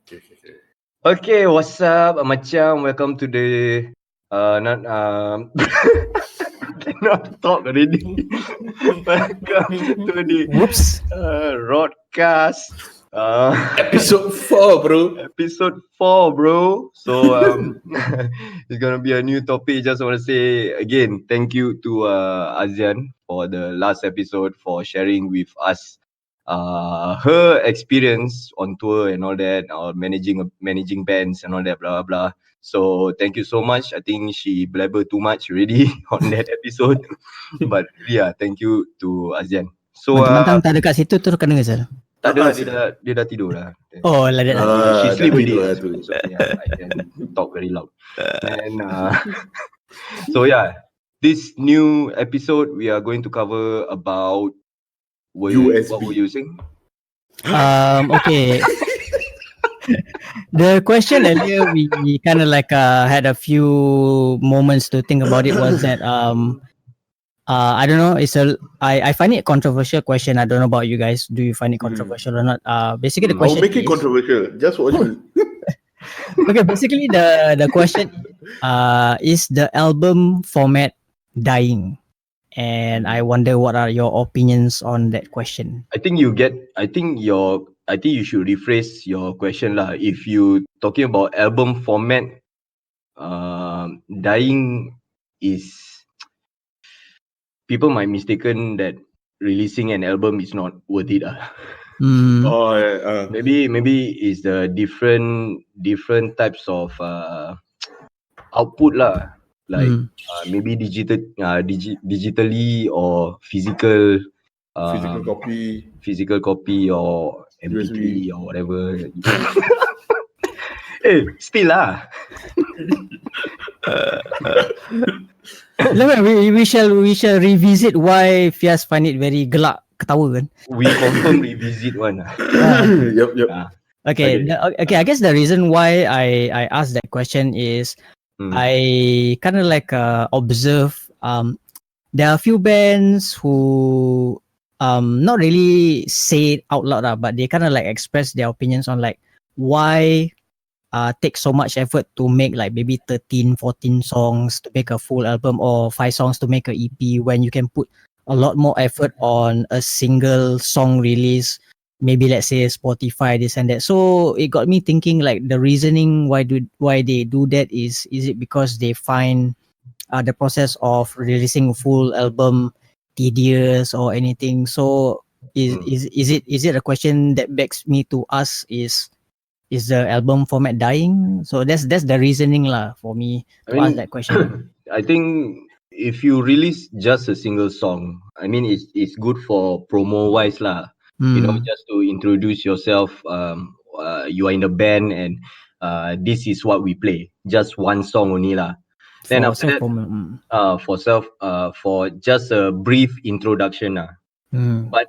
Okay. Okay, what's up, Macam? Welcome to the not cannot talk already. Welcome to the Whoops. broadcast. Episode 4, bro. Episode 4, bro. So it's gonna be a new topic. Just want to say again, thank you to Azian for the last episode, for sharing with us her experience on tour and all that, or managing bands and all that, blah blah blah. So thank you so much. I think she blabber too much already on that episode, but yeah, thank you to Azian. So Mantang-mantang tak ada kat situ terus kena ke sir? tak ada, dia dah tidur dah. Oh, like that. She sleep dah already. tidur lah So tu. it's okay. I can talk very loud. And so yeah, this new episode we are going to cover about what USB. were you saying? Okay. The question earlier we kind of like had a few moments to think about it was that I don't know, I find it a controversial question. I don't know about you guys. Do you find it controversial or not? Basically the I'll question make it is controversial. Just watch me. okay, basically the question is the album format dying? And I wonder what are your opinions on that question. I think you should rephrase your question lah. If you talking about album format, dying is, people might mistaken that releasing an album is not worth it. Oh, Maybe it's the different types of output lah. Like maybe digitally or physical copy, or MP3 USB. or whatever. Still lah. we shall revisit why Fias find it very gelak ketawa kan. We confirm revisit one. Yep. Okay. Okay. I guess the reason why I asked that question is I kind of like observe there are a few bands who not really say it out loud but they kind of like express their opinions on like why take so much effort to make like maybe 13 14 songs to make a full album, or 5 songs to make a EP, when you can put a lot more effort on a single song release, maybe let's say Spotify, this and that. So it got me thinking like the reasoning why they do that is it because they find the process of releasing a full album tedious or anything? So is it a question that begs me to ask, is the album format dying? So that's the reasoning lah for me to ask that question. I think if you release just a single song, I mean it's good for promo wise lah. You know, just to introduce yourself. You are in the band and this is what we play. Just one song only lah. Then after that, for just a brief introduction lah. But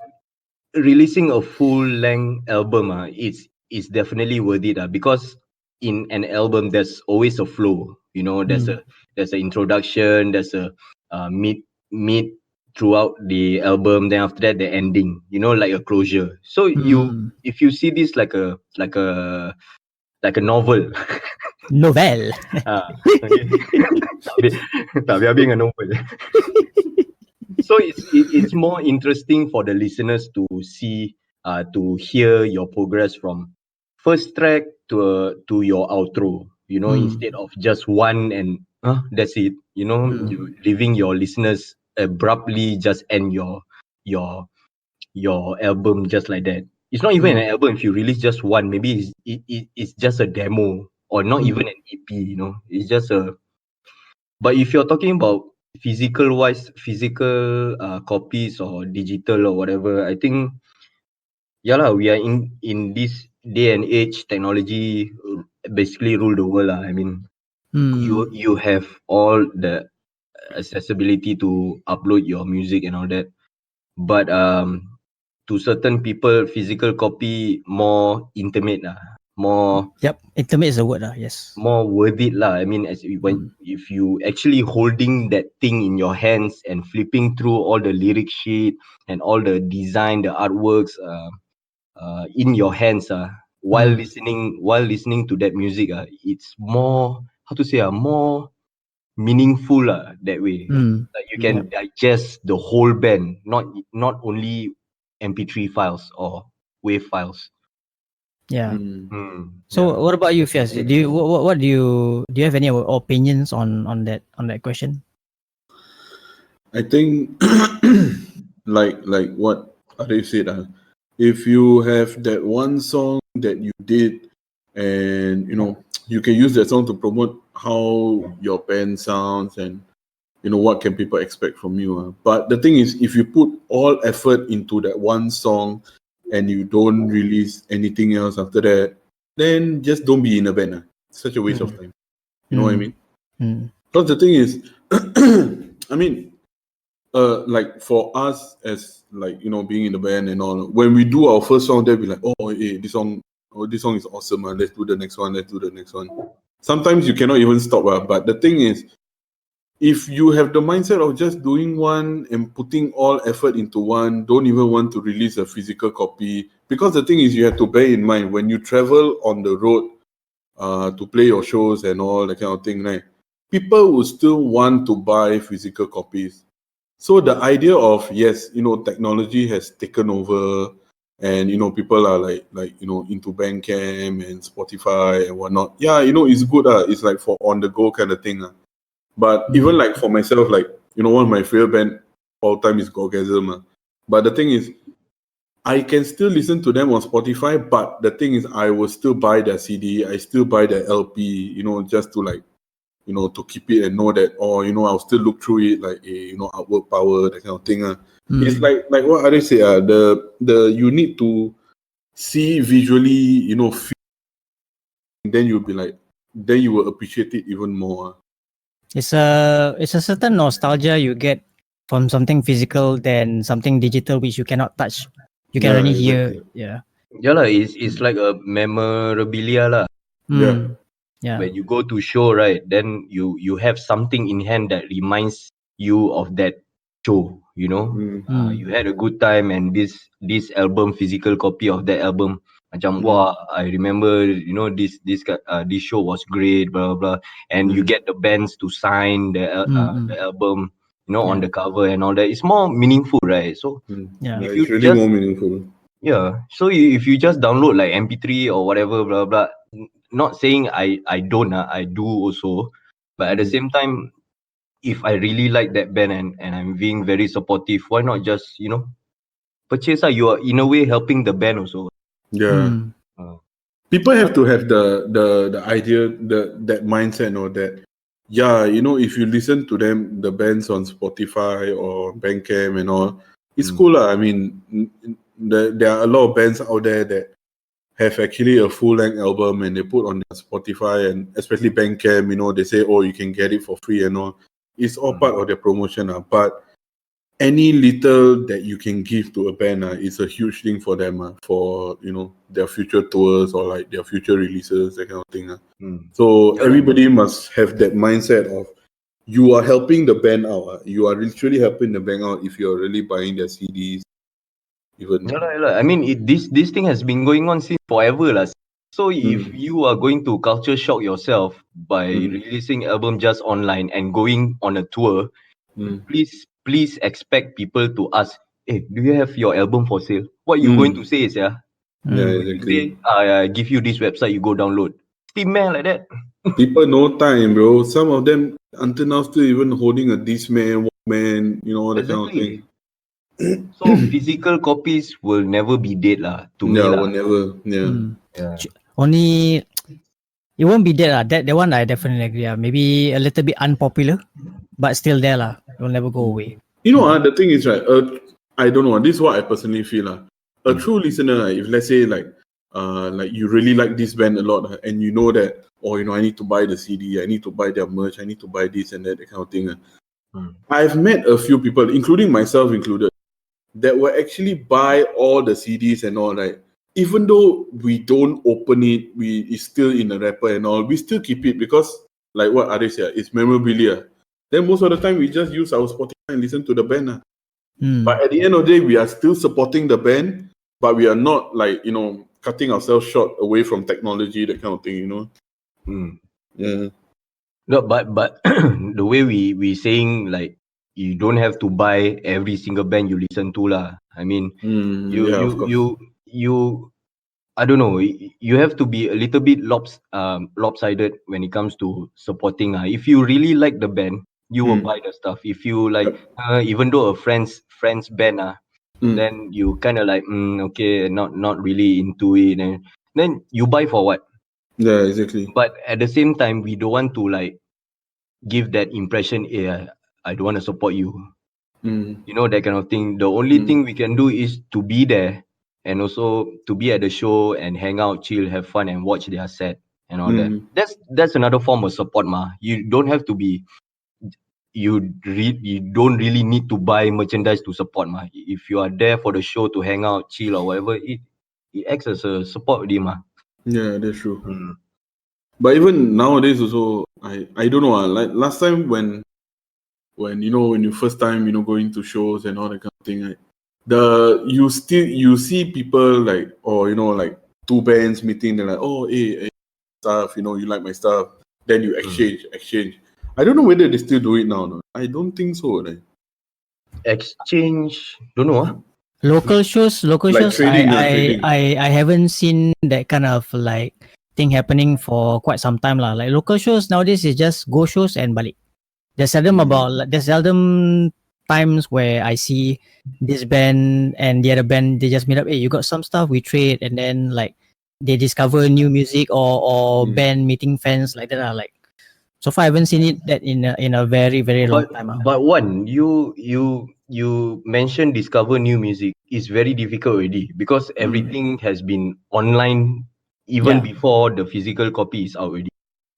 releasing a full length album is definitely worth it because in an album there's always a flow. You know, there's an introduction, there's a mid throughout the album, then after that the ending, you know, like a closure. So if you see this like a novel. Being a novel. So it's more interesting for the listeners to see, to hear your progress from first track to your outro, you know, instead of just one and that's it, you know. You leaving your listeners abruptly just end your album just like that. It's not even an album if you release just one. Maybe it's just a demo or not even an EP, you know. It's just but if you're talking about physical copies or digital or whatever, I think we are in this day and age, technology basically rule the world lah. I mean, you have all the accessibility to upload your music and all that, but to certain people, physical copy more intimate lah, more intimate is the word yes, more worth it lah. I mean, if you actually holding that thing in your hands and flipping through all the lyric sheet and all the design, the artworks in your hands, while listening to that music, it's more, how to say, more meaningful that way. Like you can digest the whole band, not only MP3 files or WAV files. Yeah. Mm. So what about you, Fias? Do you what do you have any opinions on that question? I think like what Arif said, if you have that one song that you did, and you can use that song to promote how your band sounds, and what can people expect from you. But the thing is, if you put all effort into that one song and you don't release anything else after that, then just don't be in a band. It's such a waste of time. You know what I mean? Because the thing is, I mean, like for us as like being in the band and all, when we do our first song, they'll be like, oh, hey, this song is awesome, let's do the next one. Sometimes you cannot even stop, but the thing is, if you have the mindset of just doing one and putting all effort into one, don't even want to release a physical copy, because the thing is, you have to bear in mind, when you travel on the road to play your shows and all that kind of thing, right, people will still want to buy physical copies. So the idea of, yes, technology has taken over, and people are like into Bandcamp and Spotify and whatnot. Yeah, it's good. It's like for on the go kind of thing. But even like for myself, like one of my favorite band all time is Gorgasm. But the thing is, I can still listen to them on Spotify. But the thing is, I will still buy their CD. I still buy their LP. Just to like to keep it and know that, I'll still look through it, like Artwork Power, that kind of thing. It's like what Arif say, the you need to see visually, feel, then you'll be like, then you will appreciate it even more. It's a certain nostalgia you get from something physical than something digital which you cannot touch. You can only hear. Yeah. It's like a memorabilia lah. Yeah. When you go to show, right, then you have something in hand that reminds you of that show. You had a good time, and this album, physical copy of that album, macam wah, I remember, this show was great, blah blah blah, and you get the bands to sign the album, on the cover and all that. It's more meaningful, right? So if you it's really more meaningful. Yeah, so if you just download like MP3 or whatever, blah blah. Not saying I don't, I do also, but at the same time, if I really like that band and I'm being very supportive, why not just purchase? You are in a way helping the band also. Yeah. People have to have the idea, that mindset, or that, if you listen to them, the bands on Spotify or Bandcamp and all, it's cool. I mean, there are a lot of bands out there that have actually a full-length album, and they put on their Spotify, and especially Bandcamp, they say, oh, you can get it for free and all. It's all part of their promotion. But any little that you can give to a band is a huge thing for them, for their future tours or like their future releases, that kind of thing. So everybody must have that mindset of, you are helping the band out. You are literally helping the band out if you're really buying their CDs. Even I mean, this thing has been going on since forever lah. So if you are going to culture shock yourself by releasing album just online and going on a tour, please expect people to ask, hey, do you have your album for sale? What you going to say is, exactly. I give you this website, you go download. Steam man like that. People no time, bro. Some of them until now still even holding a Discman, Walkman, that kind of thing. So physical copies will never be dead lah. To me lah. Will never. Only it won't be dead lah. That one I definitely agree. Maybe a little bit unpopular, but still there lah. It will never go away. The thing is, right, I don't know. This is what I personally feel. A true listener, if let's say like you really like this band a lot, and you know that, I need to buy the CD, I need to buy their merch, I need to buy this and that kind of thing. I've met a few people, including myself included, that will actually buy all the CDs and all, right? Even though we don't open it, it's still in the wrapper and all, we still keep it because, like what Arif said, it's memorabilia. Then most of the time we just use our Spotify and listen to the band. But at the end of the day, we are still supporting the band, but we are not like, cutting ourselves short away from technology, that kind of thing, you know. Yeah. No, but the way we saying like you don't have to buy every single band you listen to lah. I mean, you Yeah, you of course. you I don't know. You have to be a little bit lopsided when it comes to supporting. If you really like the band, you will buy the stuff. If you like, even though a friend's band, then you kind of like, okay, not really into it, and then you buy for what? Yeah, exactly. But at the same time, we don't want to like give that impression. I don't want to support you. You know, that kind of thing. The only thing we can do is to be there and also to be at the show and hang out, chill, have fun, and watch their set and all that. That's another form of support, You don't have to be. You don't really need to buy merchandise to support, If you are there for the show to hang out, chill, or whatever, it acts as a support, already, Yeah, that's true. But even nowadays also, I don't know. Like last time when you first time going to shows and all that kind of thing, right? You see people like, or like two bands meeting. They're like, oh, hey stuff, you like my stuff. Then you exchange. I don't know whether they still do it now. No? I don't think so. Like. Exchange, don't know. Local shows, Like trading, trading. I haven't seen that kind of like thing happening for quite some time lah. Like local shows nowadays is just go shows and balik. There's seldom times where I see this band and the other band, they just meet up. Hey, you got some stuff, we trade, and then like they discover new music or band meeting fans like that. Like so far, I haven't seen it that in a very very long time. But one, you mentioned discover new music is very difficult already because everything has been online even before the physical copy is out already.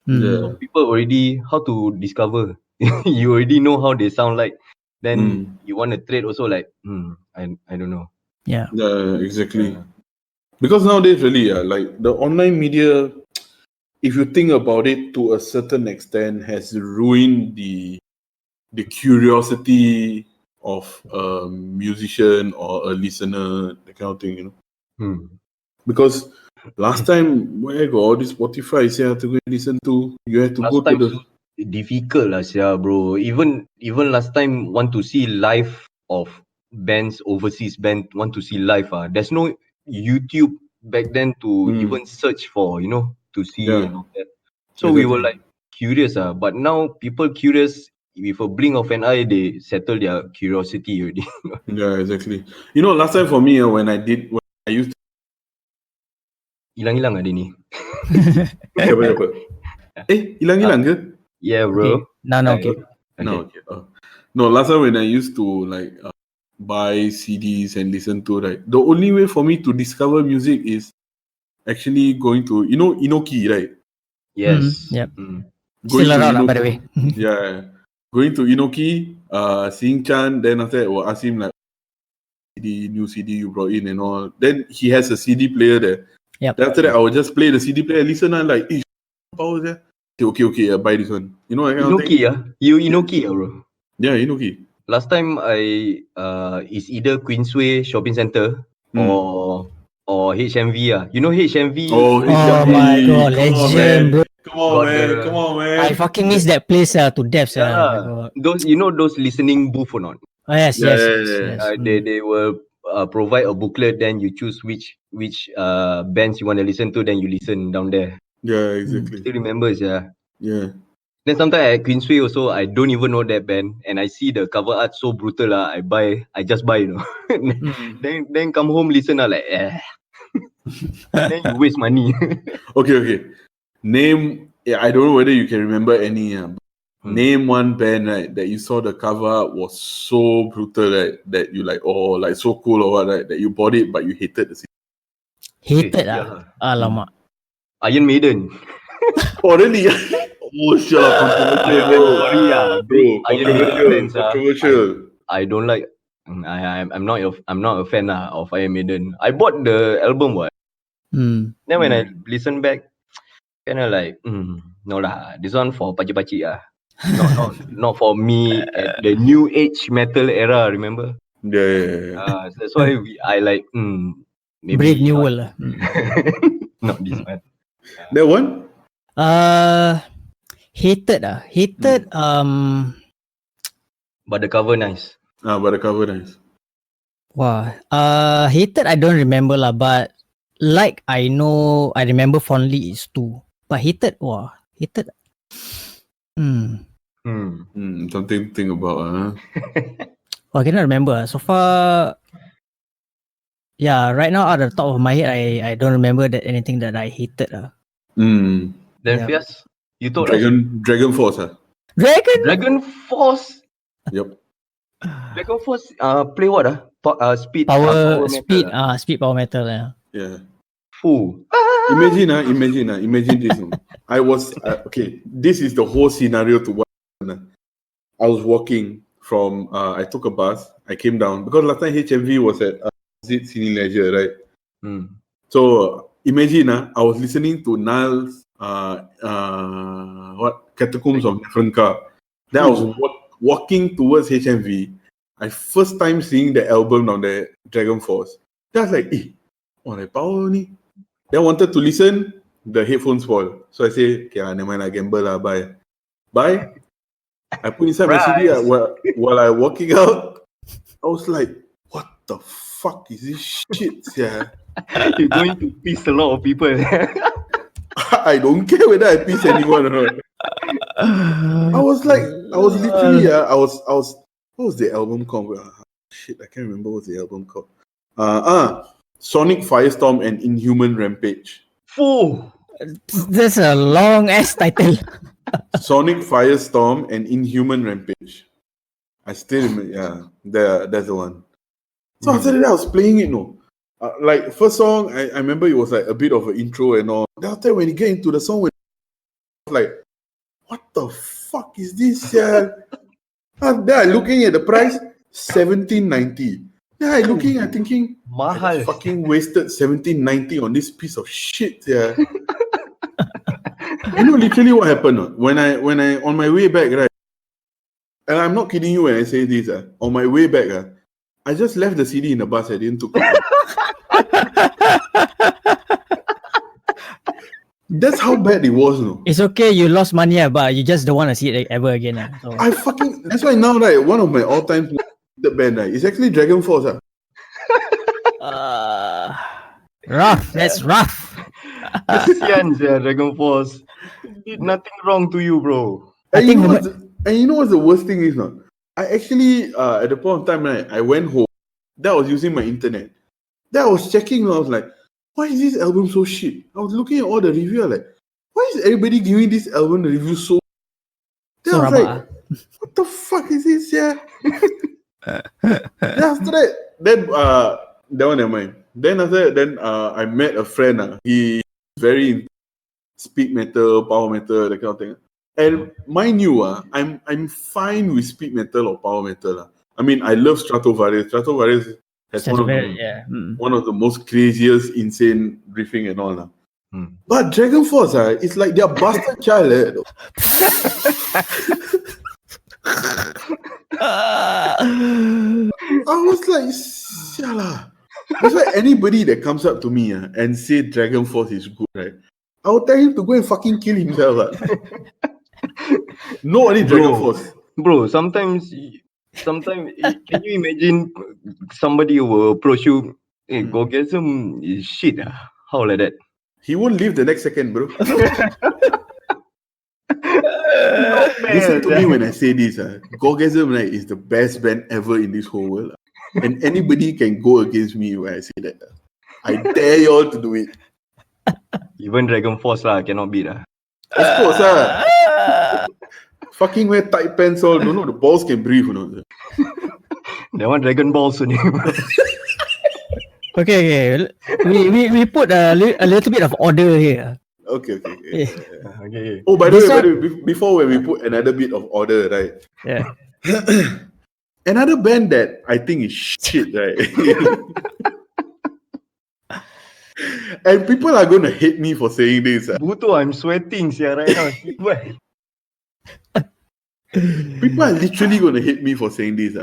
So people already how to discover. You already know how they sound like. Then you want to trade also like I don't know. Yeah. Exactly. Because nowadays really like the online media, if you think about it to a certain extent, has ruined the curiosity of a musician or a listener, that kind of thing, Because last time, where got all this Spotify you have to go and listen to, you have to last go time to the difficult lah, bro. Even last time want to see live of bands, overseas band want to see live. There's no YouTube back then to even search for, to see and all that. So we were like curious, but now people curious with a blink of an eye, they settle their curiosity already. Yeah, exactly. Last time for me, when I used to hilang-hilang ada ni. Siapa? Hilang-hilang ke? Yeah, bro. Okay. No, okay. No, okay. No, last time when I used to like buy CDs and listen to, right, the only way for me to discover music is actually going to Inoki, right? Yes. Yep. Going Still to around, Inoki, by the way. yeah, going to Inoki, seeing Chan, then after that, we'll ask him like, new CD you brought in and all. Then he has a CD player there. Yep. Then after that, I will just play the CD player, listen, and like, power there. Okay, buy this one. You know that kind of thing? You Inoki, bro. Yeah, Inoki. Last time I is either Queensway Shopping Centre or HMV. You know HMV? Oh my god, legend, bro. Come on, man. I fucking miss that place to death. Those those listening booth or not? Oh, yes. They will provide a booklet, then you choose which bands you want to listen to, then you listen down there. Yeah, exactly. Still remember, Yeah. Then sometimes at Queensway also, I don't even know that band, and I see the cover art so brutal. I just buy, Then come home, listen, like, then you waste money. Okay. Name, I don't know whether you can remember any. Name one band, right, that you saw the cover art was so brutal, right, that you like, like so cool or what, right, that you bought it but you hated the CD. Hated alamak. Iron Maiden. Oh really? Oh shut up, controversial. I don't like. I'm not a fan of Iron Maiden. I bought the album, what? Then when I listen back, kind of like, no lah, this one for pakcik-pakcik . Not for me at the new age metal era. Remember? Yeah. That's why I like. Brave New World lah. Not this one. That one? Hated Hated But the cover nice. But the cover nice. Wow. Hated I don't remember lah, but like I remember fondly is 2. But hated. Something to think about. I cannot remember. So far, yeah, right now out of the top of my head, I don't remember that anything that I hated. Then Yeah. Fias, you told us. Dragon Force. Dragon Force. Yep. Dragon Force. Play what? Speed. Power metal. Yeah. Yeah. Foo. Imagine this. I was okay. This is the whole scenario to what I was walking from. I took a bus. I came down because last time HMV was at Cine Leisure, right? So imagine, I was listening to Niall's Catacombs of Nefrenka. Then I was walking towards HMV. I first time seeing the album on the Dragon Force. Then I was like, the power ni. Then I wanted to listen, the headphones fall. So I say, okay, never mind, I gamble lah, bye. I put inside my CD while I walking out. I was like, what the fuck is this shit? Yeah. You're going to piss a lot of people. I don't care whether I piss anyone or not. I was literally, what was the album called? Shit, I can't remember what the album called. Sonic Firestorm and Inhuman Rampage. Foo. That's a long ass title. Sonic Firestorm and Inhuman Rampage. I still remember, that's the one. So after that, I was playing it, like first song, I remember it was like a bit of an intro and all. Then after when you get into the song, I was like, what the fuck is this? Yeah. And then I looking at the price, $17.90. Then I looking, I thinking, Mahal. I fucking wasted $17.90 on this piece of shit. Yeah. You know literally what happened? When I on my way back, right? And I'm not kidding you when I say this. On my way back, I just left the CD in the bus. I didn't took it. That's how bad it was, no? It's okay, you lost money, but you just don't want to see it ever again. So. That's why now, right, one of my all-time band, right, is actually Dragon Force. Rough, that's rough. Kesian, Dragon Force. Did nothing wrong to you, bro. And you know what's the worst thing is, not? I actually, at the point of time, right, I went home. Then I was using my internet. Then I was checking, and I was like, why is this album so shit? I was looking at all the reviews, like, why is everybody giving this album the review so? Then I was like, what the fuck is this? Yeah. Then after that, that one never mind. Then after that, I met a friend. He's very into speed metal, power metal, that kind of thing. And mind you, I'm fine with speed metal or power metal. I mean, I love Stratovarius. Stratovarius has one of the most craziest, insane riffing and all. But Dragon Force, it's like their bastard child. I was like, Siala. That's why anybody that comes up to me and say Dragon Force is good, right? I will tell him to go and fucking kill himself. No only Dragon Force. Bro, sometimes can you imagine somebody will approach you, hey, Gorgasm is shit. How like that? He won't leave the next second, bro. No, listen to me when I say this. Gorgasm, right, is the best band ever in this whole world. And anybody can go against me when I say that. I dare you all to do it. Even Dragon Force cannot beat. Of course, fucking wear tight pants all. Don't know the balls can breathe. That one Dragon Balls only. Okay. We put a little bit of order here. Okay. Okay. Oh, by the way, before when we put another bit of order, right? Yeah. Another band that I think is shit, right? And people are going to hate me for saying this. Buto, I'm sweating right now. People are literally going to hate me for saying this.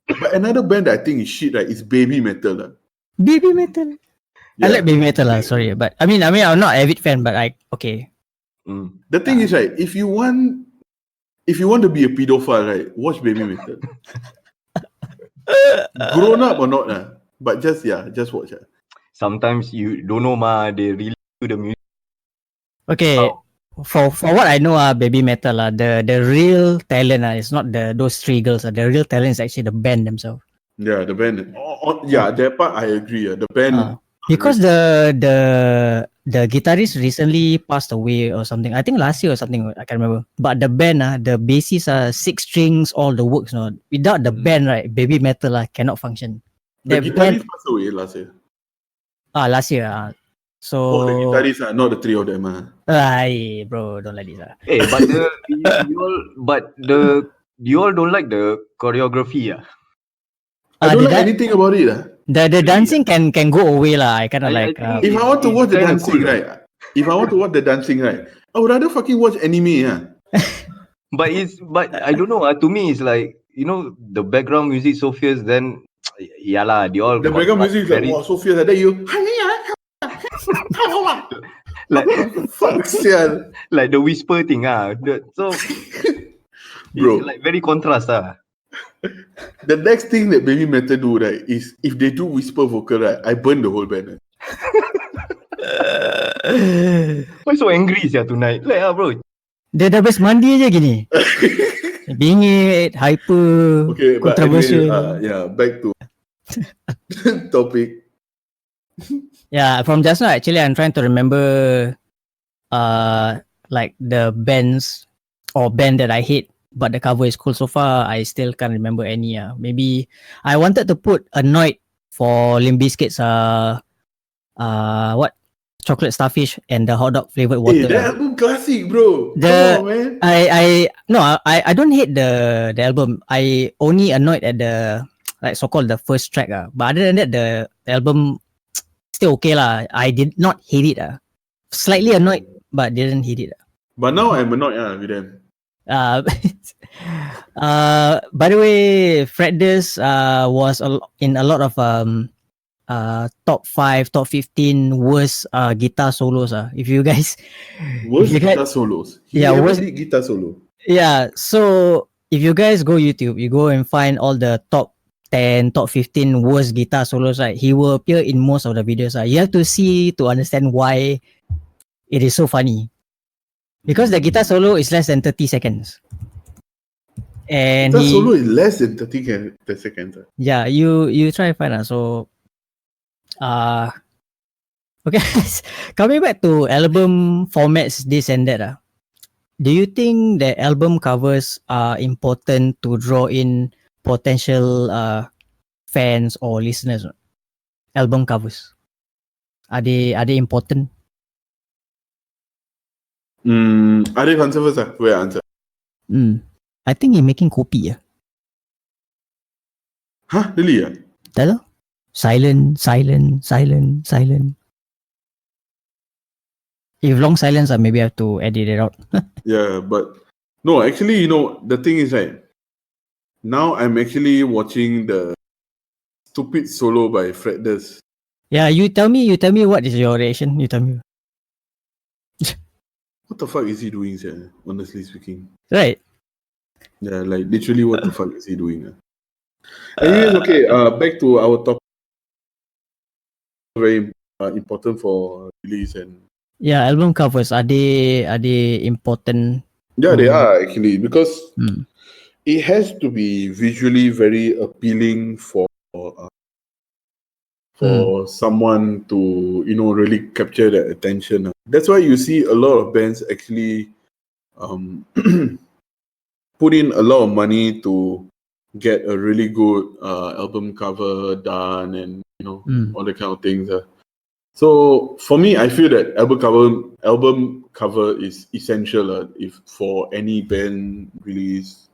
But another band that I think is shit, right, is Baby Metal. Baby Metal? I like baby metal lah. Sorry, but I mean, I'm not an avid fan, but okay. The thing is, right, if you want to be a pedophile, right, watch baby metal. Grown up or not, but just watch. Sometimes you don't know, they really do the music. Okay, for what I know, baby metal, the real talent is not those three girls. The real talent is actually the band themselves. Yeah, the band. That part I agree. The band. Because the guitarist recently passed away or something. I think last year or something. I can't remember. But the band, the bassist, 6 strings, all the works. No, without the band, right, baby metal cannot function. The guitarist passed away last year. Last year. So the guitarists are not the three of them. Bro, don't like this. Hey, but you all don't like the choreography. I don't like anything about it. The dancing can go away lah. I kind of like. If I want to watch the dancing, right? If I want to watch the dancing, right? I would rather fucking watch anime. But I don't know. To me, it's like, the background music so fierce. Then, the background music is like, wow, so fierce. And then you. Like fuck, sial. Like the whisper thing, so bro, it's like very contrast. The next thing that baby metal do, right, is if they do whisper vocal, right, I burn the whole band. Why so angry tonight? Like, bro. Dia dah habis mandi aja gini. Bingit, hyper, okay, controversial. But anyway, back to topic. Yeah, from just now, actually, I'm trying to remember like the bands or band that I hate, but the cover is cool. So far, I still can't remember any. Maybe I wanted to put Annoyed for Limp Bizkit's what? Chocolate Starfish and the hot dog flavored water. Hey, that album classic, bro. Come on, man. I don't hate the album. I only annoyed at the so-called the first track. But other than that, the album still okay lah. I did not hate it. Slightly annoyed, but didn't hate it. But now I'm annoyed with them. By the way, Fred Durst was in a lot of top 5, top 15 worst guitar solos. If you guys guitar solos. Worst guitar solo. Yeah, so if you guys go YouTube, you go and find all the top 10, top 15 worst guitar solos, right? He will appear in most of the videos. You have to see to understand why it is so funny. Because the guitar solo is less than 30 seconds. And guitar solo is less than 30 seconds. Yeah, you try and find out. So okay, coming back to album formats, this and that. Do you think the album covers are important to draw in potential fans or listeners? Album covers, are they important? Arif, answer first. Where answer? I think you're making kopi. Huh? Really? Tell. Silent. If long silence, maybe I have to edit it out. Yeah, but no, actually, the thing is, right, now I'm actually watching the stupid solo by Fred Durst. Yeah, you tell me what is your reaction? You tell me. What the fuck is he doing, sir? Honestly speaking. Right. Yeah, like literally what the fuck is he doing? Anyways, okay, back to our topic. Very important for release and album covers, are they important? Yeah, they are actually, because it has to be visually very appealing for someone to really capture their attention. That's why you see a lot of bands actually put in a lot of money to get a really good album cover done, and all the kind of things. So for me, I feel that album cover is essential if for any band release.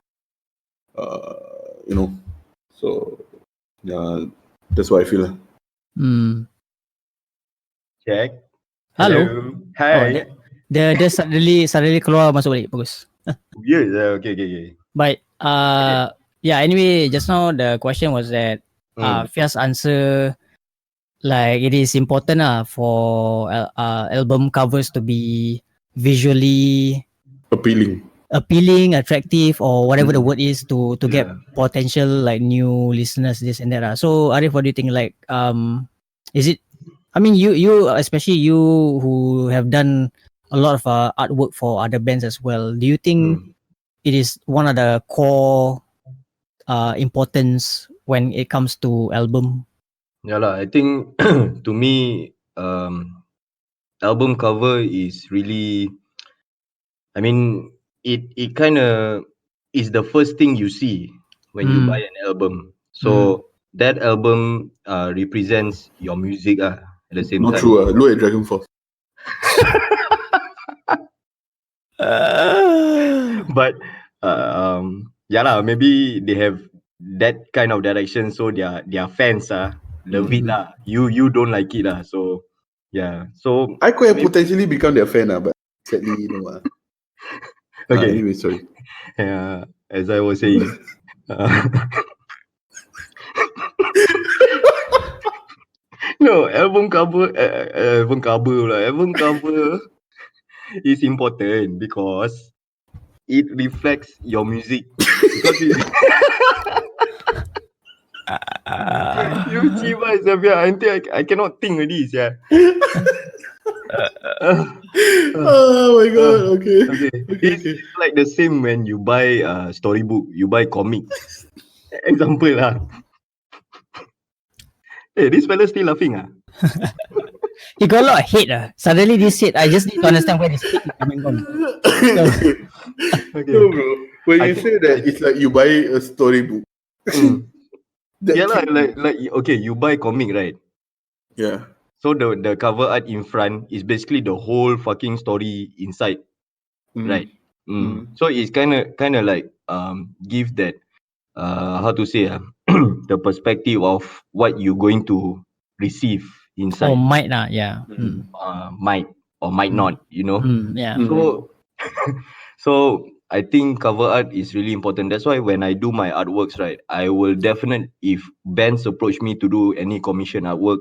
So yeah, that's what I feel. Check. Hello. Hi. Dia suddenly keluar masuk balik. Bagus. Yes. Okay. But yeah. Anyway, just now the question was that Fias answer like it is important for album covers to be visually appealing. attractive, or whatever the Mm. word is, to get Yeah. potential like new listeners, this and that. So Arif, what do you think? Like, is it? I mean, you especially you who have done a lot of artwork for other bands as well. Do you think Hmm. it is one of the core importance when it comes to album? Yeah lah. I think to me, album cover is really. I mean, it kind of is the first thing you see when you buy an album. So that album represents your music at the same Not time. true. Look at Dragon Force. But yeah lah, maybe they have that kind of direction, so their fans love it lah. You don't like it lah. So yeah. So I could have potentially become their fan, but sadly, no. okay. Anyway, sorry. As I was saying. No, album cover is important because it reflects your music. Because you cibai Xavier, until I cannot think already, yeah. Oh my god, okay. It's like the same when you buy storybook, you buy comic. Example lah. Hey, this fella still laughing He got a lot of hate. Suddenly this hate, I just need to understand where this hate is coming from. Okay. No, bro. When you say that, it's like you buy a storybook. Yeah lah, like okay, you buy comic, right? Yeah. So the cover art in front is basically the whole fucking story inside, right? So it's kind of like give that how to say the perspective of what you're going to receive inside. Oh, might yeah. Might or might not, you know. Yeah. So I think cover art is really important. That's why when I do my artworks, right, I will definitely, if bands approach me to do any commission artwork,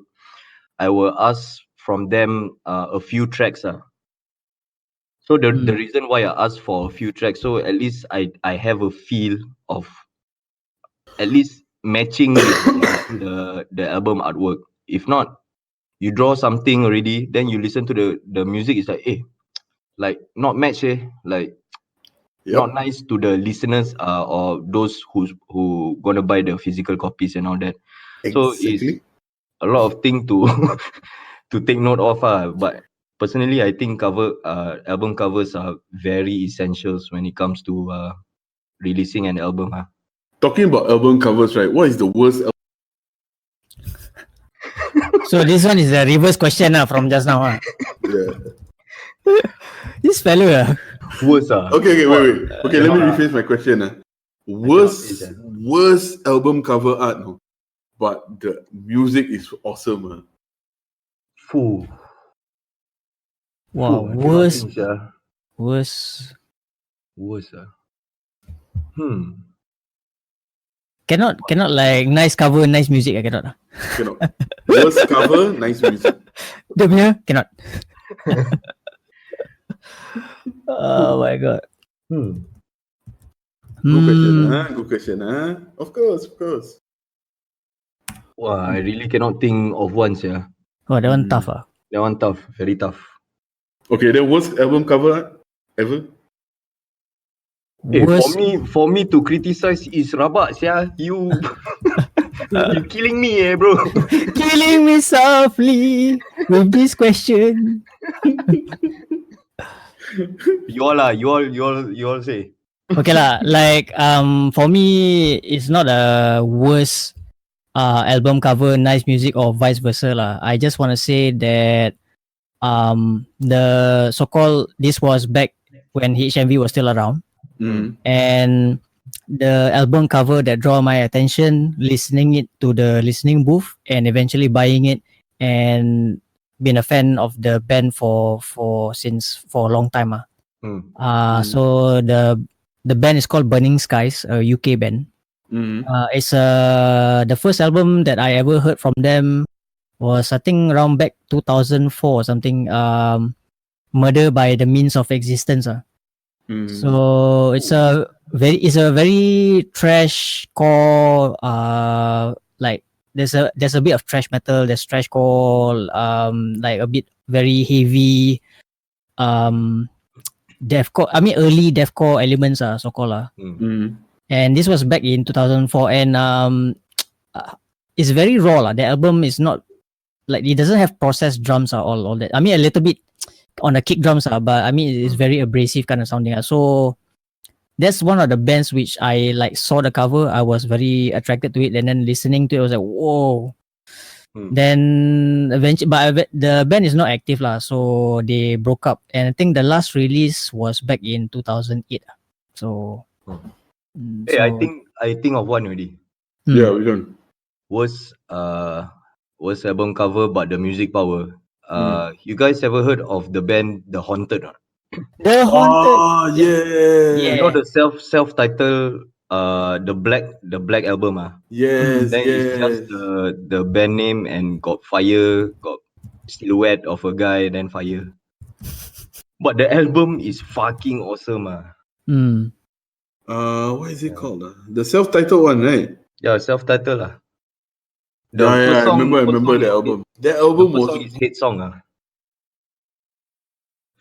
I will ask from them a few tracks. So the reason why I ask for a few tracks, so at least I have a feel of at least matching with the album artwork. If not, you draw something already, then you listen to the music, it's like, like not match, like not nice to the listeners or those who gonna buy the physical copies and all that. So it's a lot of thing to to take note of. But personally, I think album covers are very essentials when it comes to releasing an album. Talking about album covers, right? What is the worst? So this one is the reverse question from just now. Yeah. This fellow. Worst. Okay, wait. Okay, let me rephrase my question. Worst album cover art, no? But the music is awesome. Wow, Worst. Cannot like nice cover, nice music. I cannot. Worst cover, nice music. Dia punya cannot. Oh my god. Good question. Of course. Wow, I really cannot think of one, yeah. Oh, that one tough. That one tough, very tough. Okay, the worst album cover art ever? For me to criticize is rabak, yeah. You killing me, bro. Killing me softly with this question. You all say. Okay lah, like for me it's not a worst album cover, nice music, or vice versa lah. I just want to say that the so-called, this was back when HMV was still around, and the album cover that draw my attention, listening it to the listening booth and eventually buying it and been a fan of the band for a long time. So the band is called Burning Skies, a UK band. It's the first album that I ever heard from them was I think around back 2004 or something. Murder by the Means of Existence. So it's a very trash core. Like there's a bit of trash metal. There's trash core. Like a bit very heavy. Deathcore. I mean early deathcore elements. So called. And this was back in 2004, and it's very raw. The album is not like it doesn't have processed drums or all that. I mean a little bit on the kick drums, but I mean it's very abrasive kind of sounding. So that's one of the bands which I like saw the cover. I was very attracted to it, and then listening to it, I was like, whoa. Then eventually, but the band is not active so they broke up, and I think the last release was back in 2008. So. Hey, I think of one already. Yeah, we don't. Was album cover but the music power. You guys ever heard of the band The Haunted? The Haunted. Oh yeah. You know the self-titled the black album Yes, then it's just the band name and got fire, got silhouette of a guy, then fire. But the album is fucking awesome What is it called? The self-titled one, right? Yeah, self-titled I remember the album. That album was his hit song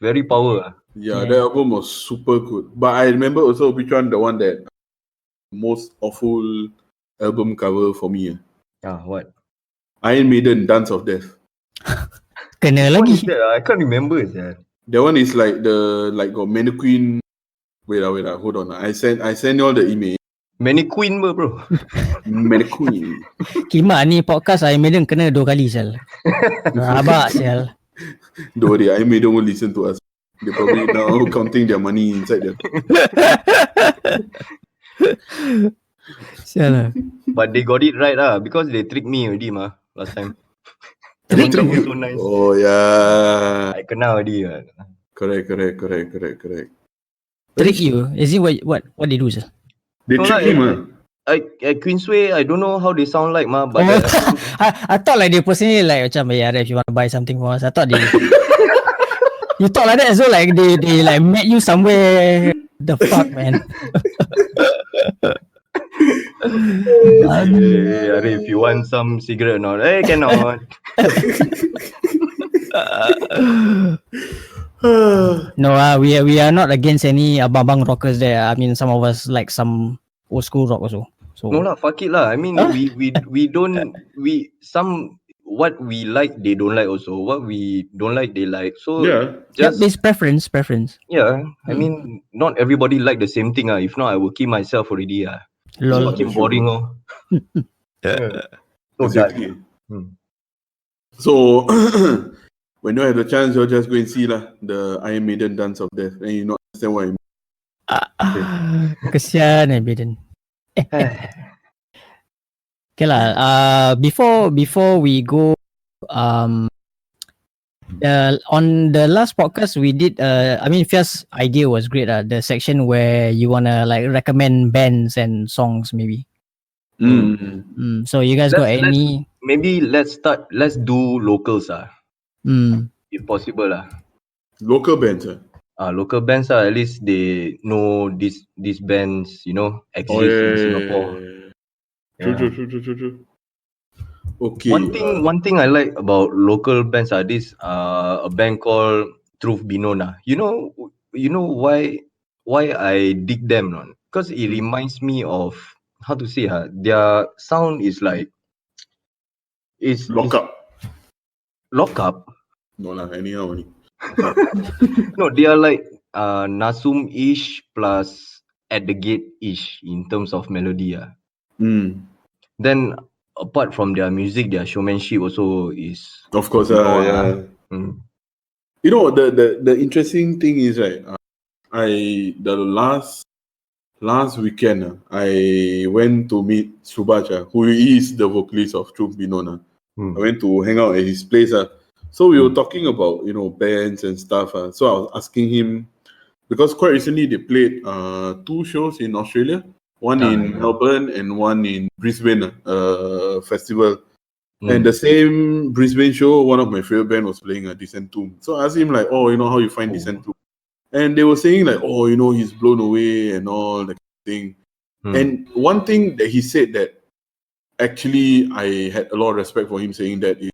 very power Yeah, that album was super good. But I remember also which one, the one that most awful album cover for me. What? Iron Maiden, Dance of Death. Kena What lagi. is that? I can't remember it. That one is like got mannequin. Wait, hold on. I send you all the email. Mannequin bro. Mannequin. Kimak ni podcast Iron Maiden kena 2 kali sel. Rabak sel. Don't worry, Iron Maiden won't listen to us. They're probably now counting their money inside them. Sial. But they got it right because they tricked me already last time. Trick you? So nice. Oh yeah. I kenal already. Correct. Trick you? Is it what they do sel? They trick him At Queensway, I don't know how they sound like but I thought like they personally like macam if you want to buy something from us. I thought they you talk like that, so like they like met you somewhere. The fuck, man. If you want some cigarette or not, cannot. No, we are not against any abang rockers there. I mean, some of us like some old school rock also. So No fuck it I mean, we don't what we like they don't like also. What we don't like they like. So just it's preference. Yeah, I mean, not everybody like the same thing. If not, I will keep myself already. It's fucking boring. Exactly. So when you have the chance, you'll just go and see the Iron Maiden Dance of Death, and you not understand what I mean. Kesian Iron Maiden. Okay lah. Before we go, on the last podcast we did. I mean, Fia's idea was great. The section where you wanna like recommend bands and songs, maybe. So you guys got any? Maybe let's do locals if possible Local bands local bands at least they know these bands exist in Singapore. True. Okay. One thing I like about local bands are this a band called Truth Be Known. You know why I dig them, because it reminds me of how to say their sound is like Lock Up. No lah, anyhow only. No, they are like Nasum-ish plus At the Gate-ish in terms of melody. Then apart from their music, their showmanship also is. Of course, yeah. You know, the interesting thing is the last weekend I went to meet Subhaj, who is the vocalist of Truth Be Known. I went to hang out at his place. So we were talking about bands and stuff. So I was asking him, because quite recently they played 2 shows in Australia, one in Melbourne and one in Brisbane festival. And the same Brisbane show, one of my favorite band was playing a Descent Tomb. So I asked him like, oh, you know how you find Descent Tomb? And they were saying like, oh, you know, he's blown away and all that thing. And one thing that he said that actually I had a lot of respect for him saying that is,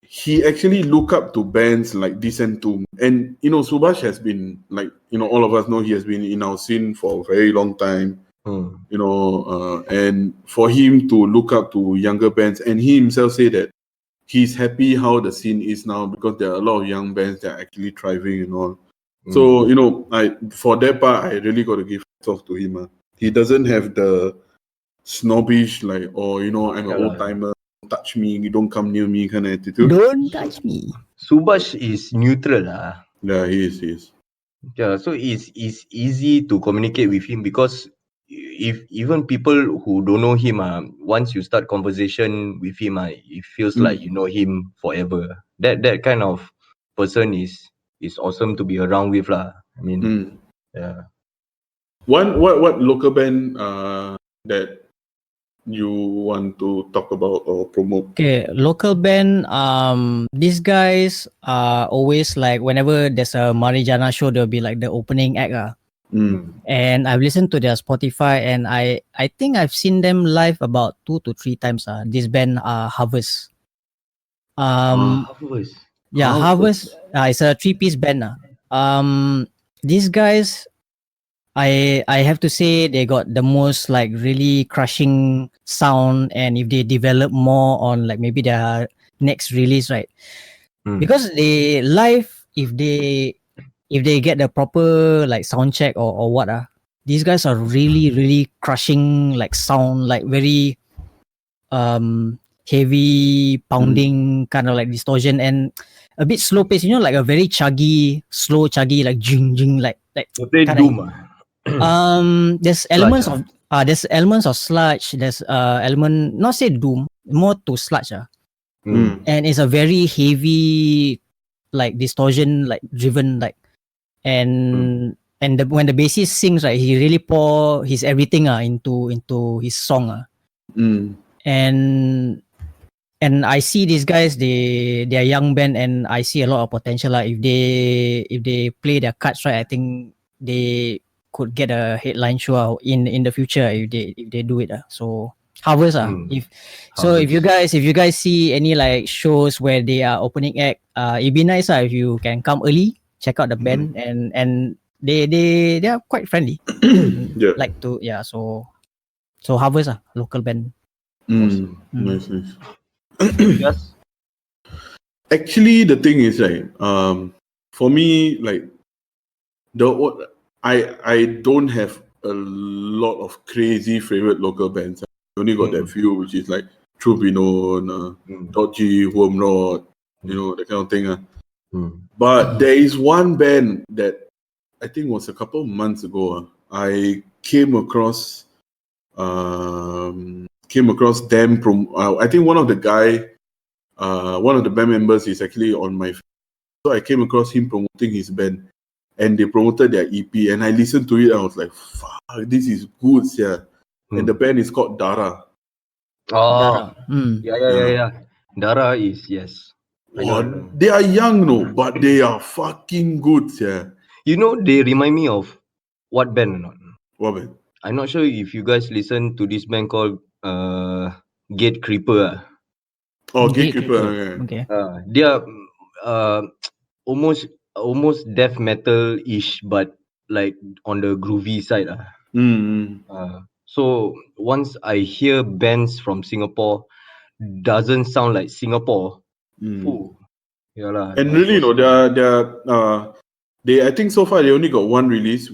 he actually look up to bands like Descent Tomb. And, you know, Subhash has been like, you know, all of us know he has been in our scene for a very long time. You know, and for him to look up to younger bands, and he himself say that he's happy how the scene is now because there are a lot of young bands that are actually thriving and all. So, you know, for that part, I really got to give talk to him. He doesn't have the snobbish, like, oh, you know, I'm an old timer, don't touch me, you don't come near me kind of attitude. Don't touch me. Subhash is neutral. Yeah, he is. Yeah, so it's easy to communicate with him because if even people who don't know him, once you start conversation with him, it feels like you know him forever. That kind of person is awesome to be around with, lah. I mean, yeah. What local band that you want to talk about or promote? Okay, local band. These guys are always like whenever there's a Marijana show, they'll be like the opening act. And I've listened to their Spotify, and I think I've seen them live about 2 to 3 times. This band Harvest. Harvest. Yeah, Harvest. It's a 3-piece band. These guys, I have to say they got the most like really crushing sound, and if they develop more on like maybe their next release, right? Because they live, if they get the proper like sound check or what, these guys are really crushing like sound, like very heavy pounding kind of like distortion and a bit slow pace, you know, like a very slow chuggy, like jing like They Doom. There's elements of sludge, there's element, not say doom, more to sludge, and it's a very heavy like distortion like driven like, and when the bassist sings, right, he really pour his everything into his song, and I see these guys, they are young band, and I see a lot of potential. If they play their cards right, I think they could get a headline show in the future if they do it. So Harvest, if you guys see any like shows where they are opening act, it'd be nice if you can come early, check out the band, and they are quite friendly. Like to so Harvest, local band. Awesome. Nice. Yes. Actually, the thing is, right, for me, like I don't have a lot of crazy favorite local bands. I only got that few, which is like Trubino, Dodgy, Worm Rod, you know, that kind of thing. But there is one band that I think was a couple of months ago. I came across them from. I think one of the band members is actually on my. So I came across him promoting his band, and they promoted their EP, and I listened to it. I was like, "Fuck, this is good, yeah." And the band is called Dara. Oh, yeah. Dara is, yes. They are young, no, but they are fucking good, yeah. You know, they remind me of what band or not? What band? I'm not sure if you guys listen to this band called Gate Creeper. Oh, Gatekeeper. Okay. They are almost death metal-ish, but like on the groovy side. So once I hear bands from Singapore doesn't sound like Singapore, yeah, and really, you know, they I think so far they only got one release.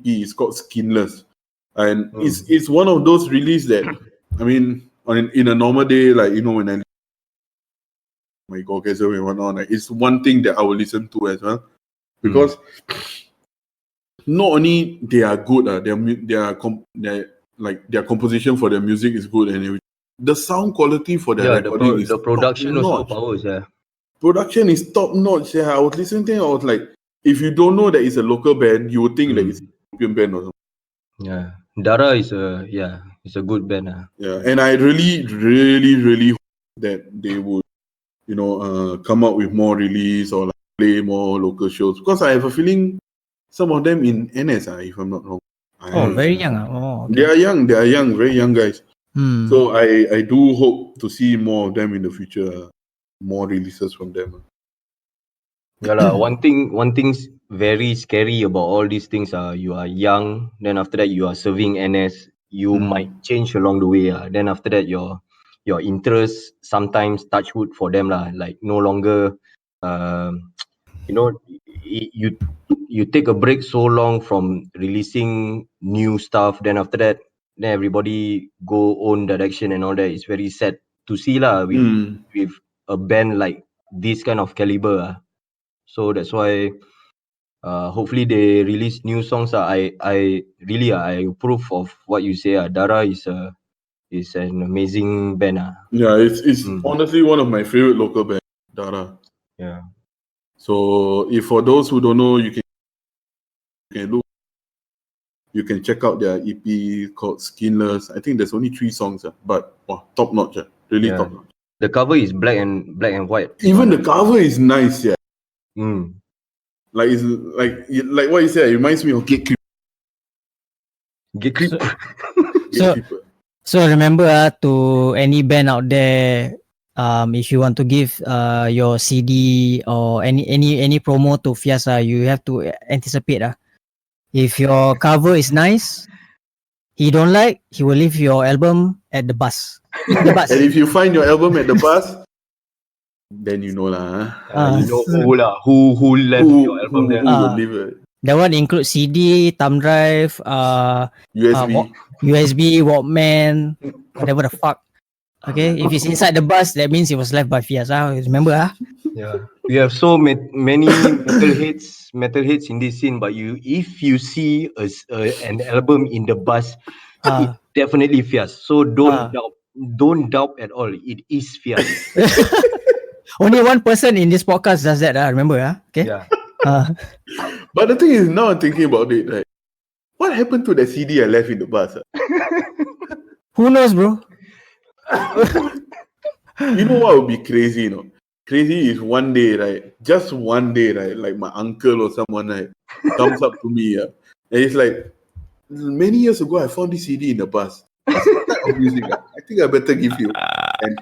It's called Skinless, and it's one of those releases that, I mean, in a normal day, like, you know, when I my Gorgasm and whatnot, like, it's one thing that I will listen to as well, because not only they are good, their composition for their music is good, and everything. The sound quality for their recording is the production also top-notch. powers, yeah. Production is top notch. Yeah, I was listening to it, I was like, if you don't know that it's a local band, you would think that it's a European band or something. Yeah, Dara is It's a good band. Yeah, and I really hope that they would, come up with more release or like play more local shows, because I have a feeling some of them in NS, if I'm not wrong. Oh, very young. Oh, They okay. are young, very young guys. Hmm. So I do hope to see more of them in the future, more releases from them. Yeah lah. One thing's very scary about all these things are you are young, then after that you are serving NS, you might change along the way. Then after that your interest sometimes touch wood for them lah, like no longer you know you take a break so long from releasing new stuff, then after that then everybody go own direction and all that. It's very sad to see lah with a band like this kind of caliber. So that's why hopefully they release new songs. I really I approve of what you say. Dara is an amazing band. Yeah, it's honestly one of my favorite local bands, Dara. Yeah. So if for those who don't know, you can check out their EP called Skinless. I think there's only 3 songs, but top notch, really top notch. The cover is black and white. Even the cover is nice, yeah. Like it's like what you said. It reminds me of Gatekeeper. So remember to any band out there, if you want to give your CD or any promo to Fiasa, you have to anticipate. If your cover is nice, he don't like, he will leave your album at the bus. And if you find your album at the bus, then you know lah. You know who left your album there. That one includes CD, thumb drive, USB, Walkman, whatever the fuck. Okay, if it's inside the bus, that means it was left by Fias. Remember? Yeah, we have so many metalheads in this scene. But if you see an album in the bus, it definitely Fias. So don't doubt at all. It is Fias. Only one person in this podcast does that. Remember? Okay. Yeah. But the thing is, now I'm thinking about it. Like, what happened to the CD I left in the bus? Who knows, bro? You know what would be crazy? Crazy is one day, right? Just one day, right? Like my uncle or someone, right, comes up to me, and it's like, many years ago, I found this CD in the bus. What's the type of music? I think I better give you. And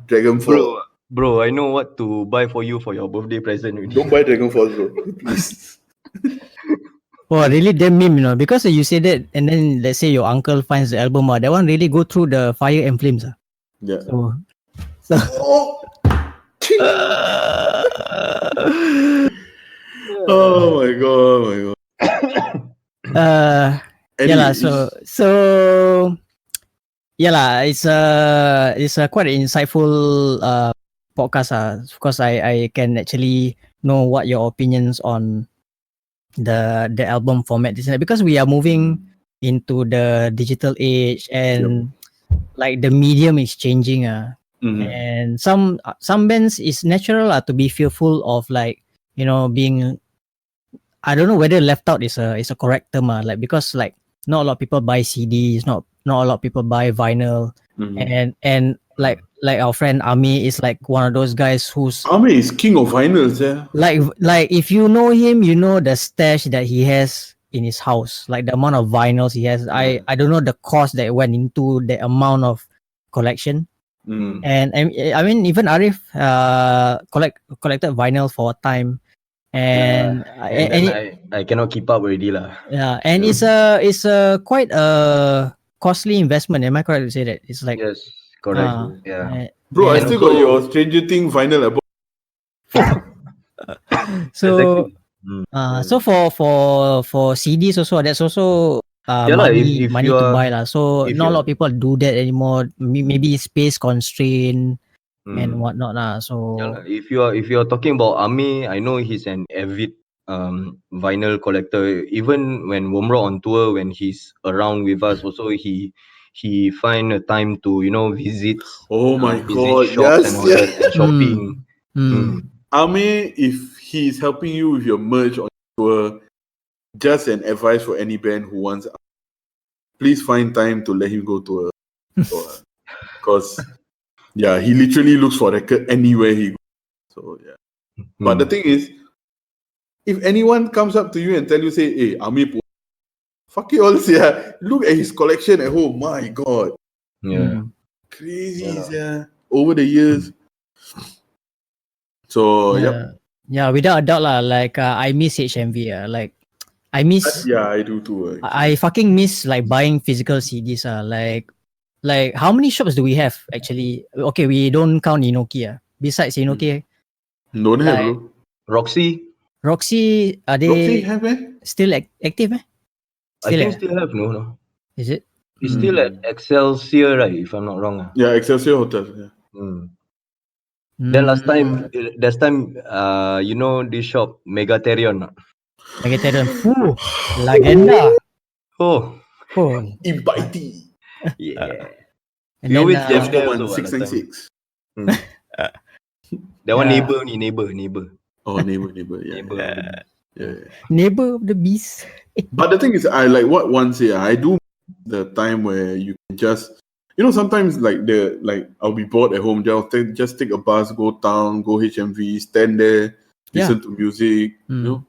Dragon Force. Bro, I know what to buy for you for your birthday present. Don't buy Dragon Force, bro. Please. Oh, really damn meme, because you say that, and then let's say your uncle finds the album, that one really go through the fire and flames. Yeah. So oh my god. It's a quite an insightful podcast. Of course, I can actually know what your opinions on the album format is, because we are moving into the digital age, and like the medium is changing. And some bands is natural to be fearful of, like, being, I don't know whether left out is a correct term, like, because like not a lot of people buy CDs, not a lot of people buy vinyl, and like our friend Ami is like one of those guys who's Ami is king of vinyls, yeah. Like if you know him, you know the stash that he has in his house, like the amount of vinyls he has. I don't know the cost that went into the amount of collection. And I mean, even Arif collected vinyl for a time, and I cannot keep up already lah. Yeah, and it's a quite a costly investment. Am I correct to say that? It's like, yes, correct. Yeah, bro, I still got your Stranger Things vinyl album. So so for CDs also, that's also money to buy lah. So not a lot of people do that anymore. Maybe space constraint and whatnot lah. So if you are talking about Ami, I know he's an avid vinyl collector. Even when Womro on tour, when he's around with us, also he find a time to visit. Oh my god! Shops and all that, and shopping. Ami, if he's helping you with your merch on tour, just an advice for any band who wants, please find time to let him go to a store. Because, yeah, he literally looks for record anywhere he goes. So, yeah. But the thing is, if anyone comes up to you and tell you, say, hey, Amir, fuck it all, yeah. Look at his collection at home. My God. Yeah. Crazy, yeah. Over the years. So, yep. Yeah, without a doubt, like I miss HMV. Like I miss. Yeah, I do too. I fucking miss like buying physical CDs. Like how many shops do we have actually? Okay, we don't count Inoki. Besides Inoki, don't have, bro. Roxy. Roxy, are they Roxy have, still active? I think still have, no. Is it? It's still at Excelsior, right? If I'm not wrong. Yeah, Excelsior Hotel. Yeah. Then last time, you know this shop, Megatherion. Megatherion. Legenda. Oh. Impaiti. Yeah. And we then, always F there one also, 696. That one Yeah. neighbor. Oh, neighbor. Yeah. Yeah. Neighbor of the beast. But the thing is, I like what one say. I do the time where you can just, sometimes I'll be bored at home. Just take a bus, go town, go HMV, stand there, listen to music.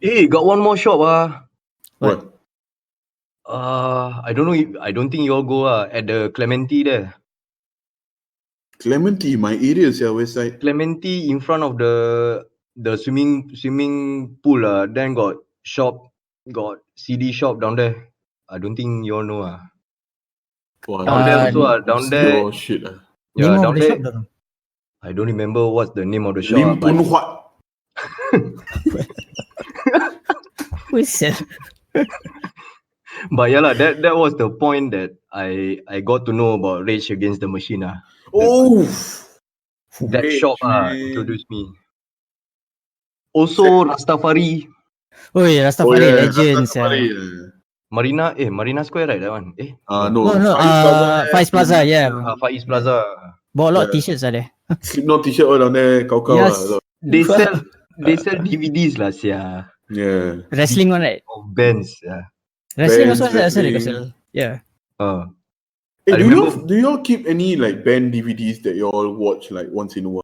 Hey, got one more shop. What? I don't know. I don't think you all go at the Clementi there. Clementi, my area is here, west side. Clementi in front of the swimming pool. Then got shop, got CD shop down there. I don't think you all know. Down there also. Down there. Oh shit. Yeah, name down of the there. shop, though. I don't remember what's the name of the shop. Lim Pun Huat. Who is that? But yeah, that was the point that I got to know about Rage Against the Machine. Oh, that Rage, shop man. introduced me. Also Rastafari. Oh yeah, Rastafari Legends. Rastafari, Marina Square, right? That one. No. Far East Plaza, yeah. Far East Plaza. Bought a lot of t-shirts are there. Slipknot t-shirt all down there, kau. Yes. They sell DVDs lah, sia. Yeah. Wrestling one, right? Of bands, yeah. Wrestling Bands, also has a wrestling. yeah. Hey, I do you all keep any like band DVDs that you all watch like once in a while?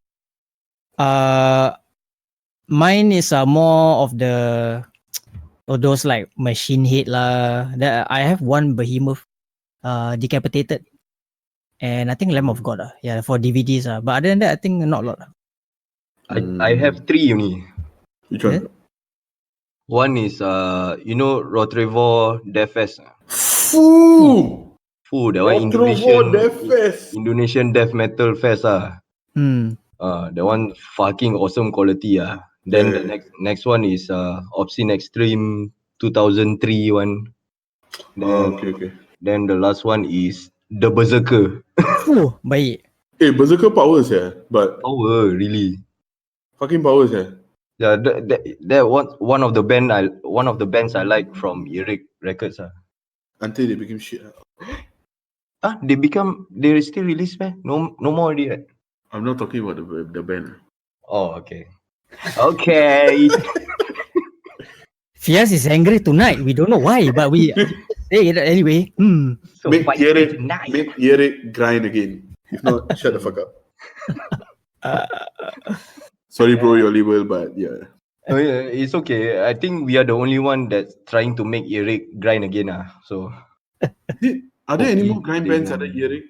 Mine is more of those like Machine Head lah. That I have one Behemoth, Decapitated, and I think Lamb of God. Yeah, for DVDs. But other than that, I think not a lot. I have 3 only. Which one? Yeah. One is Rotrevor Death Fest. Foo! That one Indonesian death metal fest. That one fucking awesome quality. Then the next one is Obscene Extreme 2003 one. Then, okay. Then the last one is The Berserker. Baik. Hey, Berserker powers, yeah. But power, really. Fucking powers, yeah. Yeah, that one of the bands I like from Earache Records. Until they became shit. They still release, man. No more already, right? I'm not talking about the band. Oh, okay. Okay. Fias is angry tonight. We don't know why, but we say it anyway. So Make tonight. Earache grind again. If not, shut the fuck up. Sorry, bro, your label, but yeah. Oh, yeah, it's okay. I think we are the only one that's trying to make Earache grind again. So. Are there any more grind bands other Earache?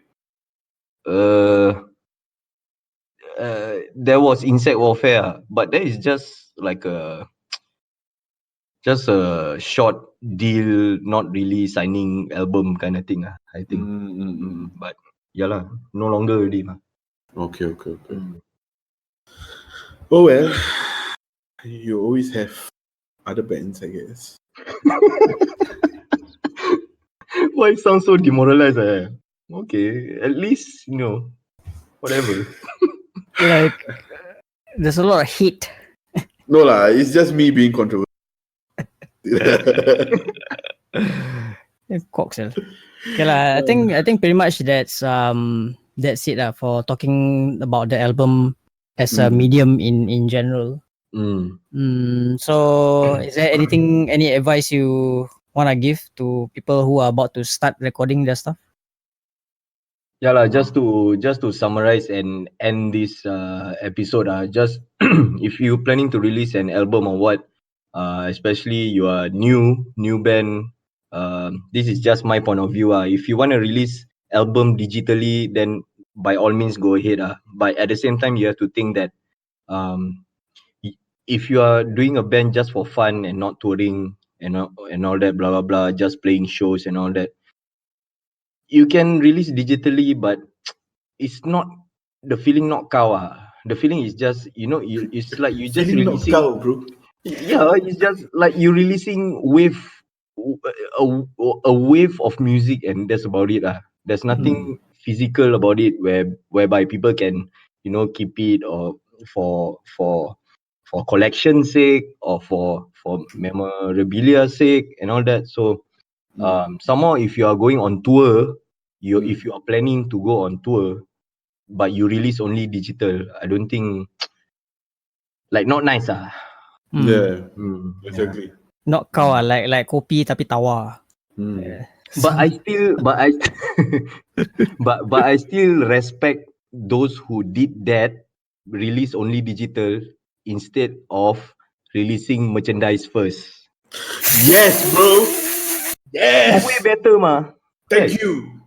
There was Insect Warfare, but that is just like a short deal, not really signing album kind of thing. I think. But yeah lah, no longer already. Okay. Oh well, you always have other bands, I guess. Why it sounds so demoralized? Okay, at least whatever. Like, there's a lot of hate. No lah, it's just me being controversial. Coxel. Okay lah, I think pretty much that's it for talking about the album as a medium in general. So is there any advice you wanna give to people who are about to start recording their stuff? Yeah lah, just to summarize and end this episode, just if you planning to release an album or what, especially you are new band, this is just my point of view. If you want to release album digitally, then by all means go ahead. But at the same time, you have to think that if you are doing a band just for fun and not touring and all that blah blah blah, just playing shows and all that, you can release digitally, but it's not the feeling, not cow. The feeling is just, it's like you just Feeling not releasing. cow, bro. Yeah, it's just like you releasing a wave of music, and that's about it. There's nothing physical about it whereby people can, keep it or for collection sake or for memorabilia sake and all that. So somehow if you are going on tour, if you are planning to go on tour but you release only digital, I don't think, like, not nice. Yeah, exactly. Not kau like kopi tapi tawa. But I still but I still respect those who did that, release only digital instead of releasing merchandise first. Yes, bro. Yes. Way better, ma. Thank you.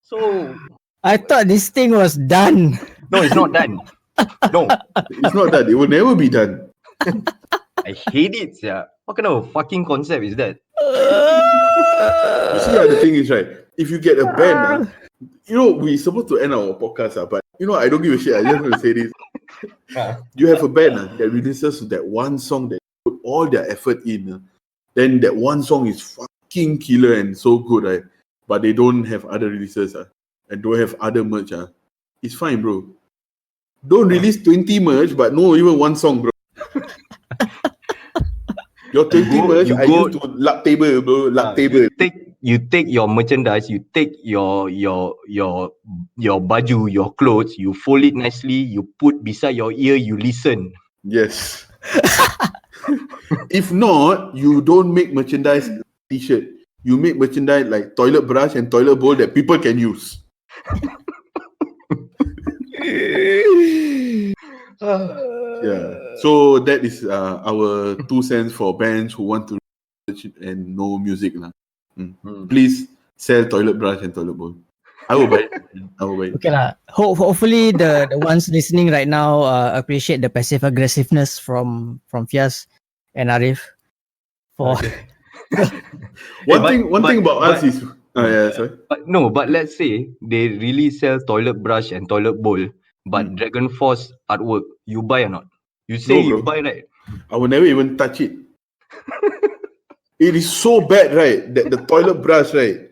So I thought this thing was done. no, it's not done. No, It's not that. It will never be done. I hate it. Yeah, what kind of fucking concept is that? You see, the thing is, right? If you get a band, we're supposed to end our podcast, but I don't give a shit. I just want to say this. You have a band that releases that one song that put all their effort in. Then that one song is fucking killer and so good, right? But they don't have other releases and don't have other merch. It's fine, bro. Don't release 20 merch, but no even one song, bro. Your 20 merch, I used to lap table, bro. Lap table. You take your merchandise, you take your baju, your clothes, you fold it nicely, you put beside your ear, you listen. Yes. If not, you don't make merchandise t-shirt. You make merchandise like toilet brush and toilet bowl that people can use. Yeah. So that is our 2 cents for bands who want to research and know music. Please sell toilet brush and toilet bowl. I will buy it. Okay lah. Hopefully the ones listening right now appreciate the passive aggressiveness from Fias and Arif. For One thing about us is sorry. But let's say they really sell toilet brush and toilet bowl, but Dragon Force artwork, you buy or not? You say No, you bro. buy, right? I will never even touch it. It is so bad, right? That the toilet brush, right,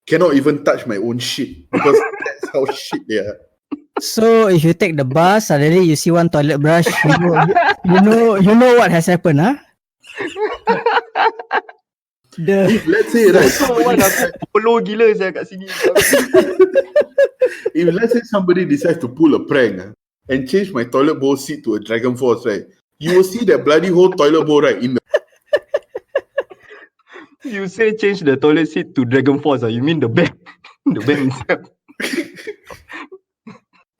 cannot even touch my own shit because that's how shit they are. So if you take the bus, suddenly you see one toilet brush, you know what has happened, huh? If let's say right, Polo gila saya kat sini. if let's say somebody decides to pull a prank and change my toilet bowl seat to a Dragon Force, right, you will see that bloody whole toilet bowl right in the. You say change the toilet seat to Dragon Force, you mean the band? The band itself.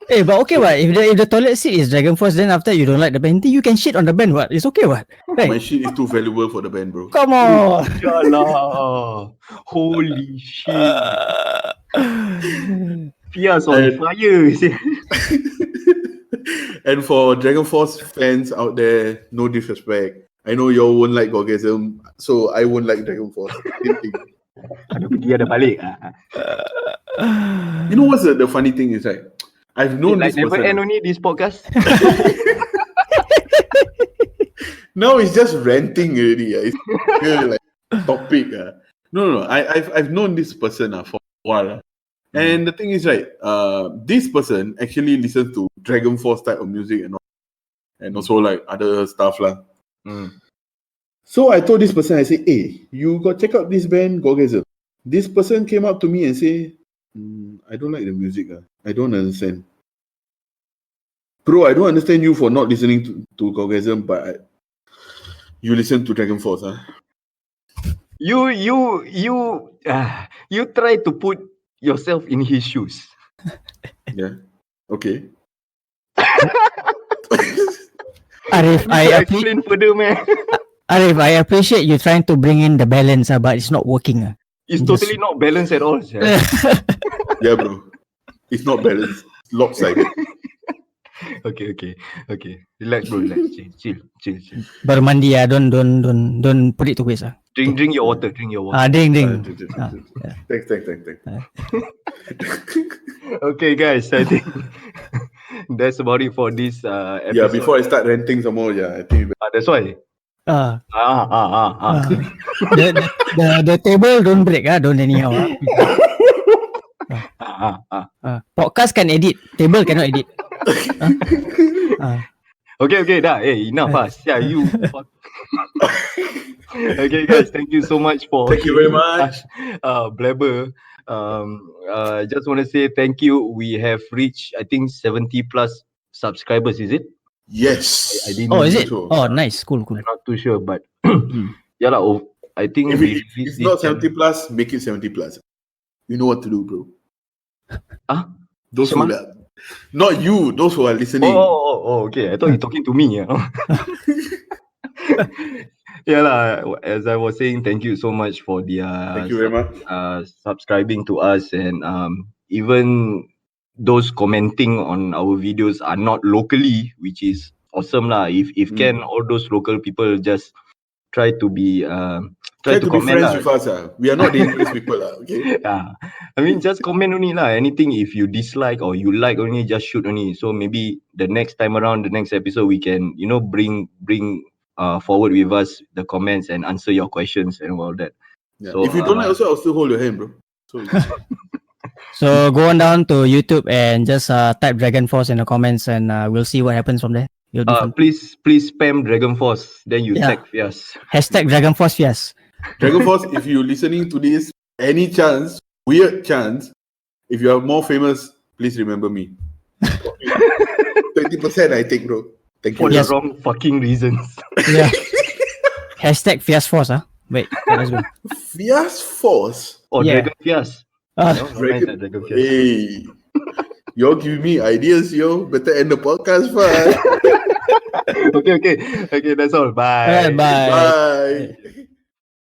Hey, but okay, what? If the toilet seat is Dragon Force, then after you don't like the band, you can shit on the band, what? It's okay, what? Right? My shit is too valuable for the band, bro. Come on. Inshallah. Holy shit. Fias on fire. And for Dragon Force fans out there, no disrespect. I know y'all won't like Gorgasm, so I won't like Dragon Force. Ada pergi ada balik. You know what's the funny thing is, right? I've known Like this never person. end only this podcast. Now it's just ranting already. It's like topic. No. I've known this person for a while. And the thing is, right, this person actually listens to Dragon Force type of music and also like other stuff lah. So I told this person, I said, hey, you got check out this band, Gorgasm. This person came up to me and say, I don't like the music. I don't understand. Bro, I don't understand you for not listening to Gorgasm, but you listen to Dragon Force. you try to put yourself in his shoes. Yeah. Okay. Arif, You explain further, man. Arif, I appreciate you trying to bring in the balance, but it's not working. It's Just- totally not balanced at all. Sia. Yeah, bro. It's not balanced. It's lopsided. Okay. Relax, bro. Relax. Chill. Baru mandi don't put it to waste. Drink your water. Drink your water. Ding. Thanks. Okay, guys. I think that's about it for this episode. Yeah, before I start ranting some more, I think That's why. The table don't break, don't anyhow. Podcast can edit, table cannot edit. Okay, dah. Hey, enough. Yeah, you. Fuck. Okay, guys. Thank you so much for. Thank you very much. Blabber. Just want to say thank you. We have reached, I think, 70 plus subscribers. Is it? Yes. I didn't. Oh, is it? So, Oh, nice, cool. I'm not too sure, but yeah, lah. I think if we it's not 70 plus, make it 70 plus. You know what to do, bro. Those who are, not you, those who are listening. Oh, okay. I thought you're talking to me. Yeah, lah. As I was saying, thank you so much for the Thank you very much. subscribing to us, and even those commenting on our videos are not locally, which is awesome lah. If can, all those local people just try to be Try to be comment friends with us. We are not dangerous people. Okay. Yeah, I mean, just comment only lah. Anything if you dislike or you like only, just shoot only. So maybe the next time around, the next episode, we can bring forward with us the comments and answer your questions and all that. Yeah. So, if you don't like, also I'll still hold your hand, bro. So So go on down to YouTube and just type Dragon Force in the comments, and we'll see what happens from there. It'll be fun. please spam Dragon Force. Then you Yeah. tag Fias. Hashtag Dragon Force, yes. Dragon Force, if you're listening to this, any chance, weird chance, if you are more famous, please remember me. 20% I take, bro. Thank you. For Yes. the wrong fucking reasons. Yeah. Hashtag Fias Force, Wait, let's go. Fias Force. Or Yeah. Dragon Fias. Uh, No, nice at Dragon Fias. Hey. You're giving me ideas, yo. Better end the podcast first. Okay, that's all. Bye. Alright, bye. Bye.